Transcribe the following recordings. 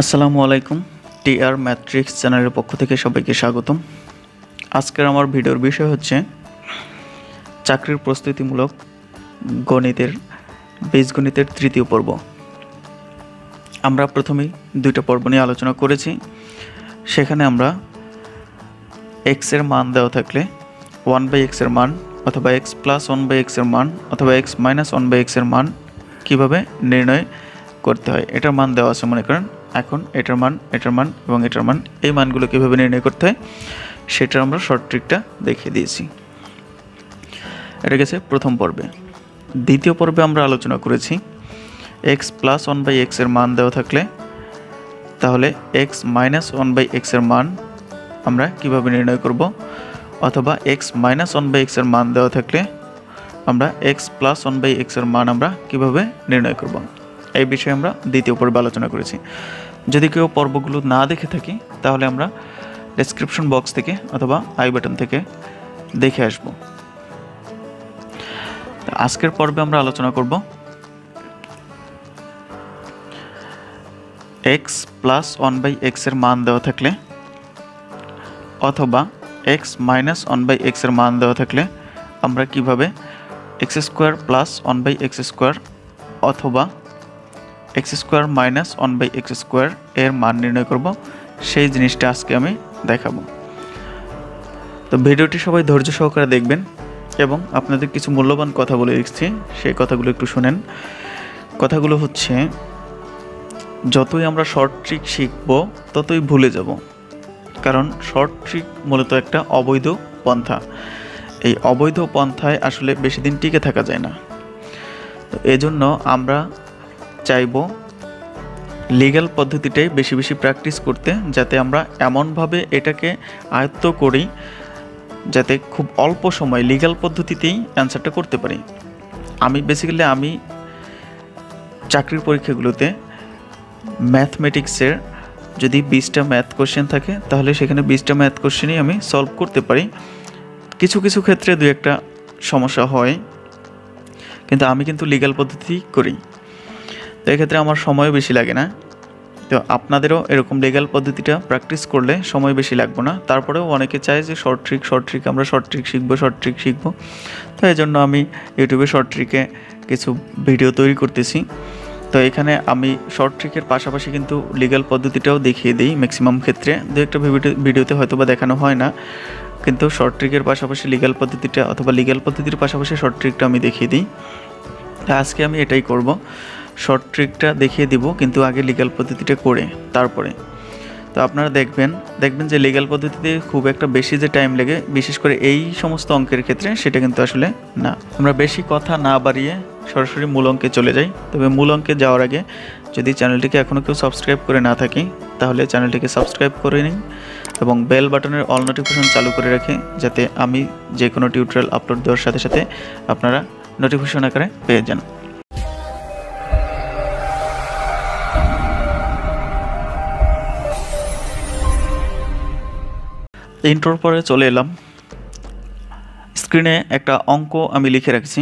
আসসালামু আলাইকুম। TR matrix চ্যানেলের পক্ষ থেকে সবাইকে স্বাগতম। আজকের আমার ভিডিওর বিষয় হচ্ছে চাকরির প্রস্তুতিমূলক গণিতের বীজগণিতের তৃতীয় পর্ব। আমরা প্রথমেই দুইটা পর্ব নিয়ে আলোচনা করেছি। সেখানে আমরা এক্স এর মান দেওয়া থাকলে 1/x এর মান অথবা x + 1/x এর মান অথবা x - 1/x এর মান কিভাবে নির্ণয় করতে হয় এটার মান দেওয়া আছে। মনে করেন এখন এটার মান এবং এটার মান, এই মানগুলো কিভাবে নির্ণয় করতে হয় সেটা আমরা শর্ট ট্রিকটা দেখিয়ে দিয়েছি। এটা গেছে প্রথম পর্বে। দ্বিতীয় পর্বে আমরা আলোচনা করেছি x + 1/x এর মান দেওয়া থাকলে তাহলে x - 1/x এর মান আমরা কিভাবে নির্ণয় করব, অথবা x - 1/x এর মান দেওয়া থাকলে আমরা x + 1/x এর মান আমরা কিভাবে নির্ণয় করব, এই বিষয়ে আমরা দ্বিতীয় পর্বে আলোচনা করেছি। যদি কেউ পর্বগুলো না দেখে থাকি তাহলে আমরা ডেসক্রিপশন বক্স থেকে অথবা আই বাটন থেকে দেখে আসব। আজকের পর্বে আমরা আলোচনা করব x + 1/x এর মান দেওয়া থাকলে অথবা x - 1/x এর মান দেওয়া থাকলে আমরা কিভাবে x² + 1/x² অথবা x² - 1/x² এর মান নির্ণয় করব, সেই জিনিসটা আজকে আমি দেখাবো। তো ভিডিওটি সবাই ধৈর্য সহকারে দেখবেন এবং আপনাদের কিছু মূল্যবান কথা বলে দিচ্ছি, সেই কথাগুলো একটু শুনেন। কথাগুলো হচ্ছে, যতই আমরা শর্ট ট্রিক শিখব ততই ভুলে যাব, কারণ শর্ট ট্রিক মূলত একটা অবৈধ পন্থা। এই অবৈধ পন্থায় আসলে বেশি দিন টিকে থাকা যায় না। তো এজন্য আমরা চাইব লিগ্যাল পদ্ধতিটাই বেশি বেশি প্র্যাকটিস করতে, যাতে আমরা এমনভাবে এটাকে আয়ত্ত করি যাতে খুব অল্প সময় লিগ্যাল পদ্ধতিতেই অ্যান্সারটা করতে পারি। আমি চাকরির পরীক্ষাগুলোতে ম্যাথমেটিক্সের যদি 20টা ম্যাথ কোশ্চেন থাকে তাহলে সেখানে 20টা ম্যাথ কোশ্চেনই আমি সলভ করতে পারি। কিছু কিছু ক্ষেত্রে 2-1টা সমস্যা হয়, কিন্তু আমি লিগ্যাল পদ্ধতি করি, তো এক্ষেত্রে আমার সময়ও বেশি লাগে না। তো আপনাদেরও এরকম লিগ্যাল পদ্ধতিটা প্র্যাকটিস করলে সময় বেশি লাগবে না। তারপরেও অনেকে চায় যে শর্ট ট্রিক আমরা শর্ট ট্রিক শিখবো। তো এই জন্য আমি ইউটিউবে শর্ট ট্রিকে কিছু ভিডিও তৈরি করতেছি। তো এখানে আমি শর্ট ট্রিকের পাশাপাশি কিন্তু লিগ্যাল পদ্ধতিটাও দেখিয়ে দিই। ম্যাক্সিমাম ক্ষেত্রে 2-1টা ভিডিওতে হয়তো বা দেখানো হয় না, কিন্তু শর্ট ট্রিকের পাশাপাশি লিগ্যাল পদ্ধতিটা অথবা লিগ্যাল পদ্ধতির পাশাপাশি শর্ট ট্রিকটা আমি দেখিয়ে দিই। আজকে আমি এটাই করব, শর্ট ট্রিকটা দেখিয়ে দিব, কিন্তু আগে লিগ্যাল পদ্ধতিটা করে তারপরে। তো আপনারা দেখবেন যে লিগ্যাল পদ্ধতিতে খুব একটা বেশি যে টাইম লাগে, বিশেষ করে এই সমস্ত অঙ্কের ক্ষেত্রে, সেটা কিন্তু আসলে না। আমরা বেশি কথা না বাড়িয়ে সরাসরি মূল অঙ্কে চলে যাই। তবে মূল অঙ্কে যাওয়ার আগে যদি চ্যানেলটিকে এখনও কেউ সাবস্ক্রাইব করে না থাকি তাহলে চ্যানেলটিকে সাবস্ক্রাইব করে নিন এবং বেল বাটনের অল নোটিফিকেশন চালু করে রাখি, যাতে আমি যে কোনো টিউটোরিয়াল আপলোড দেওয়ার সাথে সাথে আপনারা নোটিফিকেশন আকারে পেয়ে যান। ইন্ট্রোর পরে চলে এলাম। স্ক্রিনে একটা অঙ্ক আমি লিখে রাখছি,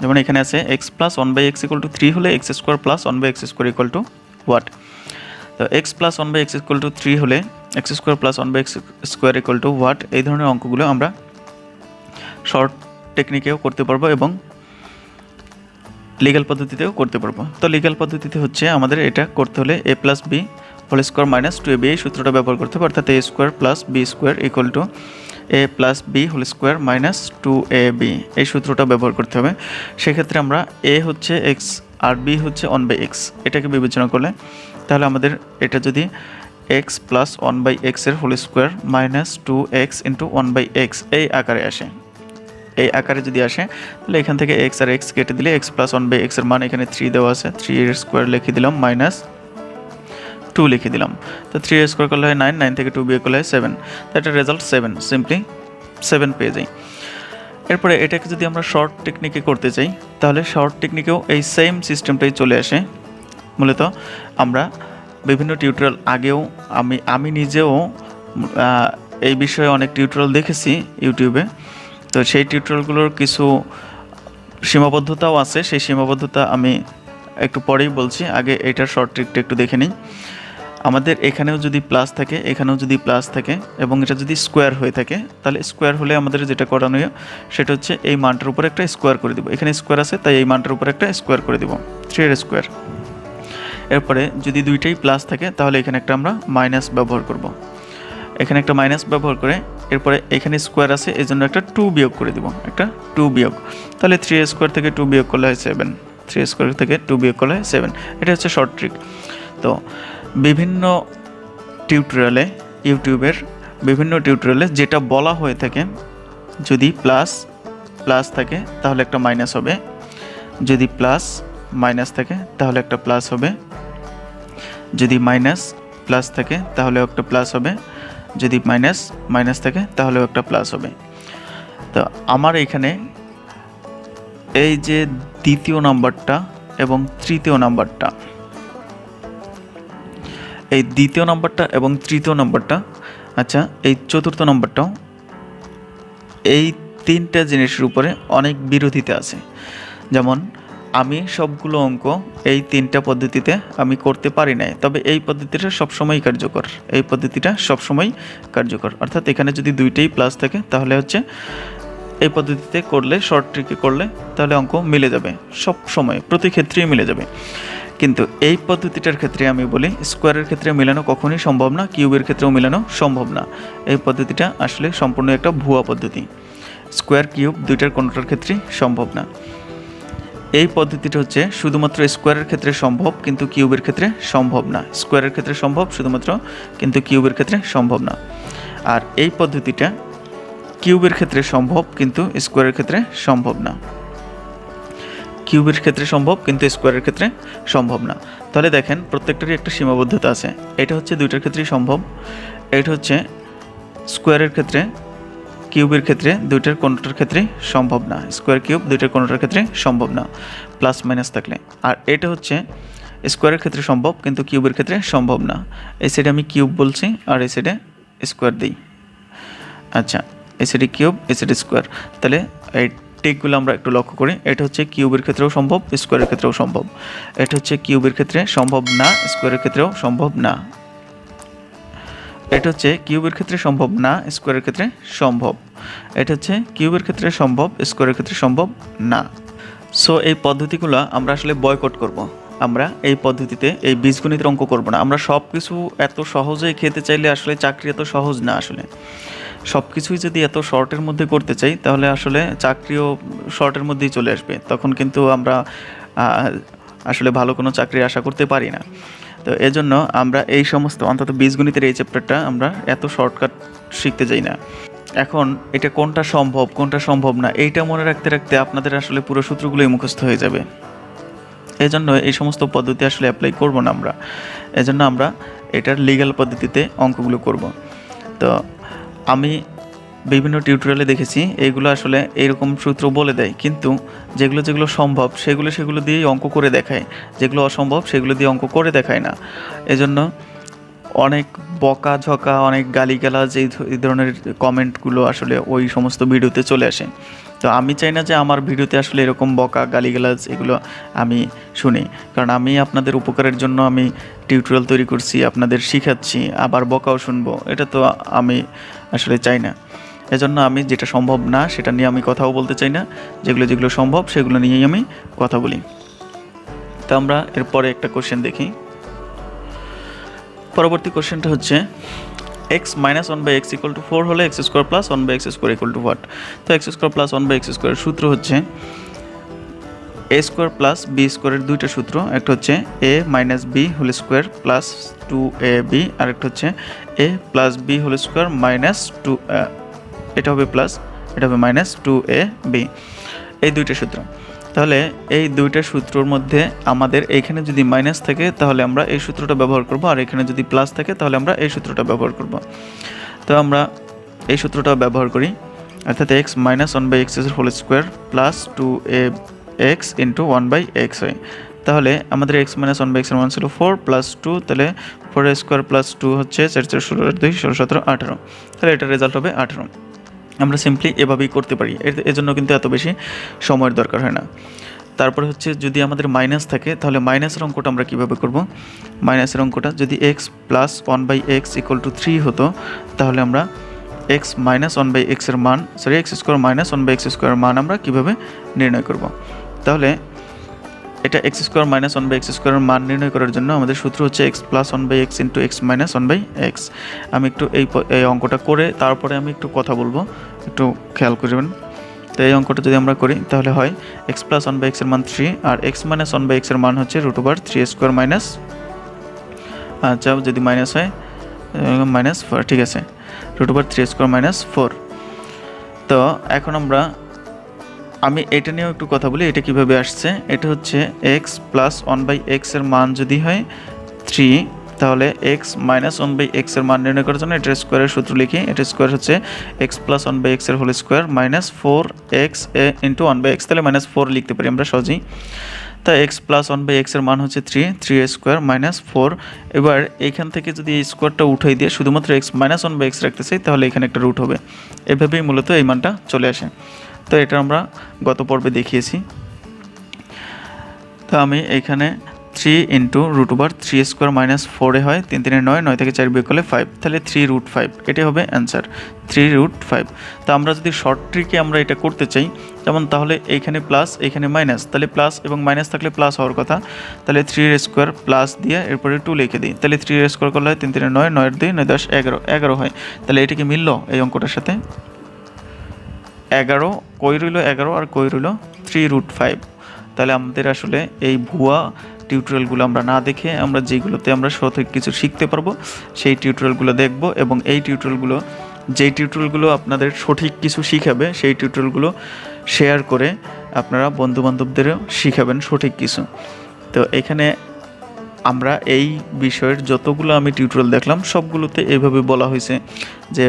যেমন এখানে আছে x + 1/x = 3 হলে x² + 1/x² what? তো x + 1/x = 3 হলে x² + 1/x² what? এই ধরনের অঙ্কগুলো আমরা শর্ট টেকনিকেও করতে পারবো এবং লিগ্যাল পদ্ধতিতেও করতে পারবো। তো লিগ্যাল পদ্ধতিতে হচ্ছে আমাদের এটা করতে হলে a + b² - 2ab, এই সূত্রটা ব্যবহার করতে হবে, অর্থাৎ a² + b² = a + b² - 2ab, এই সূত্রটা ব্যবহার করতে হবে। সেক্ষেত্রে আমরা a হচ্ছে x আর b হচ্ছে 1/x, এটাকে বিবেচনা করলে তাহলে আমাদের এটা যদি x + 1/x এর হোল স্কোয়ার - 2x × 1/x এই আকারে আসে, এই আকারে যদি আসে তাহলে এখান থেকে x আর x কেটে দিলে x + 1/x এর মান এখানে 3 দেওয়া আছে, 3 এর স্কোয়ার লিখে দিলাম -2 লিখে দিলাম। তো 3 এর স্কোয়ার করলে হয় 9, 9 থেকে 2 বিয়োগ করলে হয় 7, তো এটা রেজাল্ট 7, সিম্পলি 7 পেয়ে যাই। এরপরে এটাকে যদি আমরা শর্ট টেকনিকে করতে চাই তাহলে শর্ট টেকনিকেও এই সেম সিস্টেমটাই চলে আসে। মূলত আমরা বিভিন্ন টিউটোরিয়াল আগেও আমি নিজেও এই বিষয়ে অনেক টিউটোরিয়াল দেখেছি ইউটিউবে। তো সেই টিউটোরিয়ালগুলোর কিছু সীমাবদ্ধতাও আছে, সেই সীমাবদ্ধতা আমি একটু পরেই বলছি, আগে এটার শর্ট ট্রিকটা একটু দেখে নিই। আমাদের এখানেও যদি প্লাস থাকে, এখানেও যদি প্লাস থাকে এবং এটা যদি স্কোয়ার হয়ে থাকে, তাহলে স্কোয়ার হলে আমাদের যেটা করণীয় সেটা হচ্ছে এই মানটার উপর একটা স্কোয়ার করে দিব। এখানে স্কোয়ার আছে তাই এই মানটার উপর একটা স্কোয়ার করে দিব, 3 এর স্কোয়ার। এরপরে যদি দুইটাই প্লাস থাকে তাহলে এখানে একটা আমরা মাইনাস ব্যবহার করব। এখানে একটা মাইনাস ব্যবহার করে এরপরে এখানে স্কোয়ার আছে এই জন্য একটা 2 বিয়োগ করে দিব, একটা 2 বিয়োগ। তাহলে 3 স্কোয়ার থেকে 2 বিয়োগ করলে হয় 7, 3 স্কোয়ার থেকে 2 বিয়োগ করলে হয় 7। এটা হচ্ছে শর্ট ট্রিক। তো বিভিন্ন টিউটোরিয়ালে, ইউটিউবের বিভিন্ন টিউটোরিয়ালে যেটা বলা হয়ে থাকে, যদি প্লাস প্লাস থাকে তাহলে একটা মাইনাস হবে, যদি প্লাস মাইনাস থাকে তাহলে একটা প্লাস হবে, যদি মাইনাস প্লাস থাকে তাহলেও একটা প্লাস হবে, যদি মাইনাস মাইনাস থাকে তাহলেও একটা প্লাস হবে। তো আমার এখানে এই যে দ্বিতীয় নাম্বারটা এবং তৃতীয় নাম্বারটা, এই দ্বিতীয় নাম্বারটা এবং তৃতীয় নাম্বারটা, আচ্ছা এই চতুর্থ নাম্বারটাও, এই তিনটা জিনিসের উপরে অনেক বিরোধিতা আছে। যেমন আমি সবগুলো অঙ্ক এই তিনটা পদ্ধতিতে আমি করতে পারি নাই, তবে এই পদ্ধতিটা সবসময় কার্যকর, এই পদ্ধতিটা সবসময় কার্যকর। অর্থাৎ এখানে যদি দুইটাই প্লাস থাকে তাহলে হচ্ছে এই পদ্ধতিতে করলে, শর্ট ট্রিকে করলে তাহলে অঙ্ক মিলে যাবে, সব সময় প্রতি ক্ষেত্রেই মিলে যাবে। কিন্তু এই পদ্ধতিটার ক্ষেত্রে আমি বলি স্কোয়ারের ক্ষেত্রে মেলানো কখনোই সম্ভব না, কিউবের ক্ষেত্রেও মেলানো সম্ভব না। এই পদ্ধতিটা আসলে সম্পূর্ণ একটা ভুয়া পদ্ধতি, স্কোয়ার কিউব দুইটার কোনোটার ক্ষেত্রেই সম্ভব না। এই পদ্ধতিটা হচ্ছে শুধুমাত্র স্কোয়ারের ক্ষেত্রে সম্ভব কিন্তু কিউবের ক্ষেত্রে সম্ভব না, স্কোয়ারের ক্ষেত্রে সম্ভব শুধুমাত্র কিন্তু কিউবের ক্ষেত্রে সম্ভব না। আর এই পদ্ধতিটা কিউবের ক্ষেত্রে সম্ভব কিন্তু স্কোয়ারের ক্ষেত্রে সম্ভব না, কিউবের ক্ষেত্রে সম্ভব কিন্তু স্কোয়ারের ক্ষেত্রে সম্ভব না। তাহলে দেখেন প্রত্যেকটারই একটা সীমাবদ্ধতা আছে। এটা হচ্ছে দুইটার ক্ষেত্রেই সম্ভব, এটা হচ্ছে স্কোয়ারের ক্ষেত্রে, কিউবের ক্ষেত্রে দুইটার কোনোটার ক্ষেত্রে সম্ভব না, স্কোয়ার কিউব দুইটার কোনোটার ক্ষেত্রে সম্ভব না প্লাস মাইনাস থাকলে। আর এটা হচ্ছে স্কোয়ারের ক্ষেত্রে সম্ভব কিন্তু কিউবের ক্ষেত্রে সম্ভব না। এই সাইডে আমি কিউব বলছি আর এই সাইডে স্কোয়ার দিই। আচ্ছা এই সাইডে কিউব, এই সাইডে স্কোয়ার। তাহলে এই টিকগুলো আমরা একটু লক্ষ্য করি। এটা হচ্ছে কিউবের ক্ষেত্রেও সম্ভব, স্কোয়ারের ক্ষেত্রেও সম্ভব। এটা হচ্ছে কিউবের ক্ষেত্রে সম্ভব না, স্কোয়ারের ক্ষেত্রেও সম্ভব না। এটা হচ্ছে কিউবের ক্ষেত্রে সম্ভব না, স্কোয়ারের ক্ষেত্রে সম্ভব। এটা হচ্ছে কিউবের ক্ষেত্রে সম্ভব, স্কোয়ারের ক্ষেত্রে সম্ভব না। সো এই পদ্ধতিগুলো আমরা আসলে বয়কট করব। আমরা এই পদ্ধতিতে এই বীজগণিতের অঙ্ক করব না। আমরা সব কিছু এত সহজেই খেতে চাইলে আসলে চাকরি এত সহজ না। আসলে সব কিছুই যদি এত শর্টের মধ্যে করতে চাই তাহলে আসলে চাকরিও শর্টের মধ্যেই চলে আসবে, তখন কিন্তু আমরা আসলে ভালো কোনো চাকরি আশা করতে পারি না। তো এজন্য আমরা এই সমস্ত অন্তত বীজগণিতের এই চ্যাপ্টারটা আমরা এত শর্টকাট শিখতে যাই না। এখন এটা কোনটা সম্ভব কোনটা সম্ভব না এইটা মনে রাখতে রাখতে আপনাদের আসলে পুরো সূত্রগুলোই মুখস্থ হয়ে যাবে। এজন্য এই সমস্ত পদ্ধতি আসলে অ্যাপ্লাই করব না আমরা। এজন্য আমরা এটার লিগ্যাল পদ্ধতিতে অঙ্কগুলো করব। তো আমি বিভিন্ন টিউটোরিয়ালে দেখেছি এইগুলো আসলে এরকম সূত্র বলে দেয়, কিন্তু যেগুলো সম্ভব সেগুলো দিয়েই অঙ্ক করে দেখায়, যেগুলো অসম্ভব সেগুলো দিয়ে অঙ্ক করে দেখায় না। এজন্য অনেক বকা ঝকা, অনেক গালিগালাজ এই ধরনের কমেন্টগুলো আসলে ওই সমস্ত ভিডিওতে চলে আসে। তো আমি চাই না যে আমার ভিডিওতে আসলে এরকম বকা গালিগালাজ এগুলো আমি শুনি, কারণ আমি আপনাদের উপকারের জন্য আমি টিউটোরিয়াল তৈরি করছি, আপনাদের শিখাচ্ছি, আবার বকাও শুনবো, এটা তো আমি আসলে চাই না। এজন্য আমি যেটা সম্ভব না সেটা নিয়ে আমি কথাও বলতে চাই না, যেগুলো সম্ভব সেগুলো নিয়েই আমি কথা বলি। তো আমরা এরপরে একটা কোশ্চেন দেখি। পরবর্তী কোশ্চেনটা হচ্ছে x minus 1 by x equal to 4 হলে x square plus 1 by x square equal to what? তো x square plus 1 by x square সূত্র হচ্ছে a square plus b square এর দুইটা সূত্র, একটা হচ্ছে a minus b whole square plus 2ab আর একটা হচ্ছে a plus b whole square minus 2 এটা হবে প্লাস, এটা হবে মাইনাস 2ab, এই দুইটা সূত্র। তাহলে এই দুইটা সূত্রর মধ্যে আমাদের এইখানে যদি মাইনাস থাকে তাহলে আমরা এই সূত্রটা ব্যবহার করব, আর এখানে যদি প্লাস থাকে তাহলে আমরা এই সূত্রটা ব্যবহার করব। তো আমরা এই সূত্রটা ব্যবহার করি, অর্থাৎ x minus 1 by x whole square plus 2ax into 1 by x হয়। তাহলে আমাদের x minus 1 by x এর মান ছিল 4 প্লাস 2, তাহলে 4 স্কোয়ার প্লাস 2 হচ্ছে 4 4 16 2 16 17 18, তাহলে এটার রেজাল্ট হবে 18। আমরা সিম্পলি এভাবেই করতে পারি, এর জন্য কিন্তু এত বেশি সময়ের দরকার হয় না। তারপরে হচ্ছে যদি আমাদের মাইনাস থাকে তাহলে মাইনাসের অঙ্কটা আমরা কীভাবে করব। মাইনাসের অঙ্কটা যদি x plus 1/x equal to 3 হতো তাহলে আমরা এক্স মাইনাস 1/x এর মান x square minus 1/x square মান আমরা কীভাবে নির্ণয় করব। তাহলে এটা এক্স স্কোয়ার মাইনাস 1/x স্কোয়ারের মান নির্ণয় করার জন্য আমাদের সূত্র হচ্ছে x plus 1/x into x minus 1/x। আমি একটু এই অঙ্কটা করে তারপরে আমি একটু কথা বলবো, একটু খেয়াল করবেন। তো এই অঙ্কটা যদি আমরা করি তাহলে হয় এক্স প্লাস 1/x এর মান 3 আর এক্স মাইনাস 1/x এর মান হচ্ছে √3 স্কোয়ার মাইনাস, আচ্ছা যদি মাইনাস হয় -4, ঠিক আছে, √3 স্কোয়ার মাইনাস 4। তো এখন আমি এটা নিয়েও একটু কথা বলি, এটা কিভাবে আসছে। এটা হচ্ছে এক্স প্লাস 1/x এর মান যদি হয় 3 তাহলে এক্স মাইনাস 1/x এর মান নির্ণয় করার জন্য এটার স্কোয়ারের সূত্র লিখি। এটার স্কোয়ার হচ্ছে এক্স প্লাস 1/x এর whole square minus 4x into 1/x, তাহলে -4 লিখতে পারি আমরা সহজেই। তাই এক্স প্লাস 1/x এর মান হচ্ছে 3 স্কোয়ার মাইনাস 4। এবার এইখান থেকে যদি এই স্কোয়ারটা উঠাই দিয়ে শুধুমাত্র এক্স মাইনাস 1/x রাখতে চাই তাহলে এখানে একটা রুট হবে। এভাবেই মূলত এই মানটা চলে আসে। তো এটা আমরা গত পর্বে দেখিয়েছি। তো আমি এইখানে 3 ইন্টু √3 স্কোয়ার মাইনাস 4 হয় 3 3 9, 9 থেকে 4 বিয়োগ করলে 5, তাহলে 3√5 এটাই হবে অ্যান্সার 3√5। তো আমরা যদি শর্ট ট্রিকে আমরা এটা করতে চাই যেমন তাহলে এইখানে প্লাস এইখানে মাইনাস, তাহলে প্লাস এবং মাইনাস থাকলে প্লাস হওয়ার কথা, তাহলে 3 স্কোয়ার প্লাস দিয়ে এরপরে 2 লিখে দিই, তাহলে 3 স্কোয়ার করলে হয় 3 3 9, 9 2 9 10 11 হয়। তাহলে এটা কি মিলল এই অঙ্কটার সাথে? 11 কই রইল 11 আর কই রইল 3√5। তাহলে আমাদের আসলে এই ভুয়া টিউটোরিয়ালগুলো আমরা না দেখে আমরা যেগুলোতে আমরা সঠিক কিছু শিখতে পারবো সেই টিউটোরিয়ালগুলো দেখব, এবং এই টিউটোরিয়ালগুলো আপনাদের সঠিক কিছু শিখাবে সেই টিউটোরিয়ালগুলো শেয়ার করে আপনারা বন্ধুবান্ধবদেরও শিখাবেন সঠিক কিছু। তো এখানে আমরা এই বিষয়ের যতগুলো আমি টিউটোরিয়াল দেখলাম সবগুলোতে এইভাবে বলা হয়েছে যে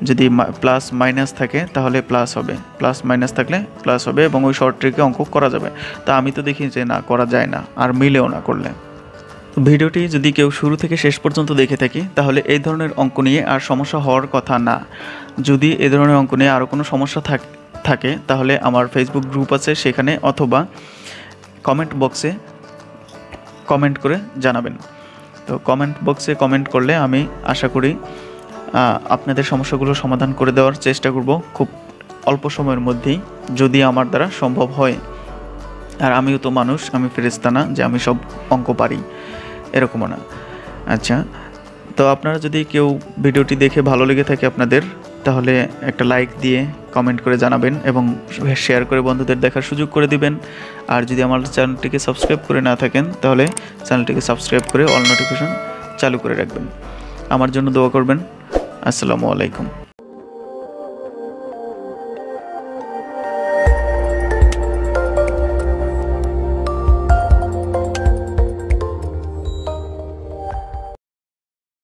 যদি প্লাস মাইনাস থাকে তাহলে প্লাস হবে, প্লাস মাইনাস থাকলে প্লাস হবে, এবং ওই শর্ট ট্রিকে অঙ্ক করা যাবে। তা আমি তো দেখি যে না, করা যায় না, আর মিলেও না করলে। তো ভিডিওটি যদি কেউ শুরু থেকে শেষ পর্যন্ত দেখে থাকি তাহলে এই ধরনের অঙ্ক নিয়ে আর সমস্যা হওয়ার কথা না। যদি এই ধরনের অঙ্ক নিয়ে আরও কোনো সমস্যা থাকে তাহলে আমার ফেসবুক গ্রুপ আছে সেখানে, অথবা কমেন্ট বক্সে কমেন্ট করে জানাবেন। তো কমেন্ট বক্সে কমেন্ট করলে আমি আশা করি আপনাদের সমস্যাগুলো সমাধান করে দেওয়ার চেষ্টা করব খুব অল্প সময়ের মধ্যেই, যদি আমার দ্বারা সম্ভব হয়। আর আমিও তো মানুষ, আমি ফেরেশতা না যে আমি সব অঙ্ক পারি, এরকমও না। আচ্ছা, তো আপনারা যদি কেউ ভিডিওটি দেখে ভালো লেগে থাকে আপনাদের, তাহলে একটা লাইক দিয়ে কমেন্ট করে জানাবেন এবং শেয়ার করে বন্ধুদের দেখার সুযোগ করে দিবেন। আর যদি আমার চ্যানেলটিকে সাবস্ক্রাইব করে না থাকেন তাহলে চ্যানেলটিকে সাবস্ক্রাইব করে অল নোটিফিকেশন চালু করে রাখবেন। আমার জন্য দোয়া করবেন। আসসালামু আলাইকুম।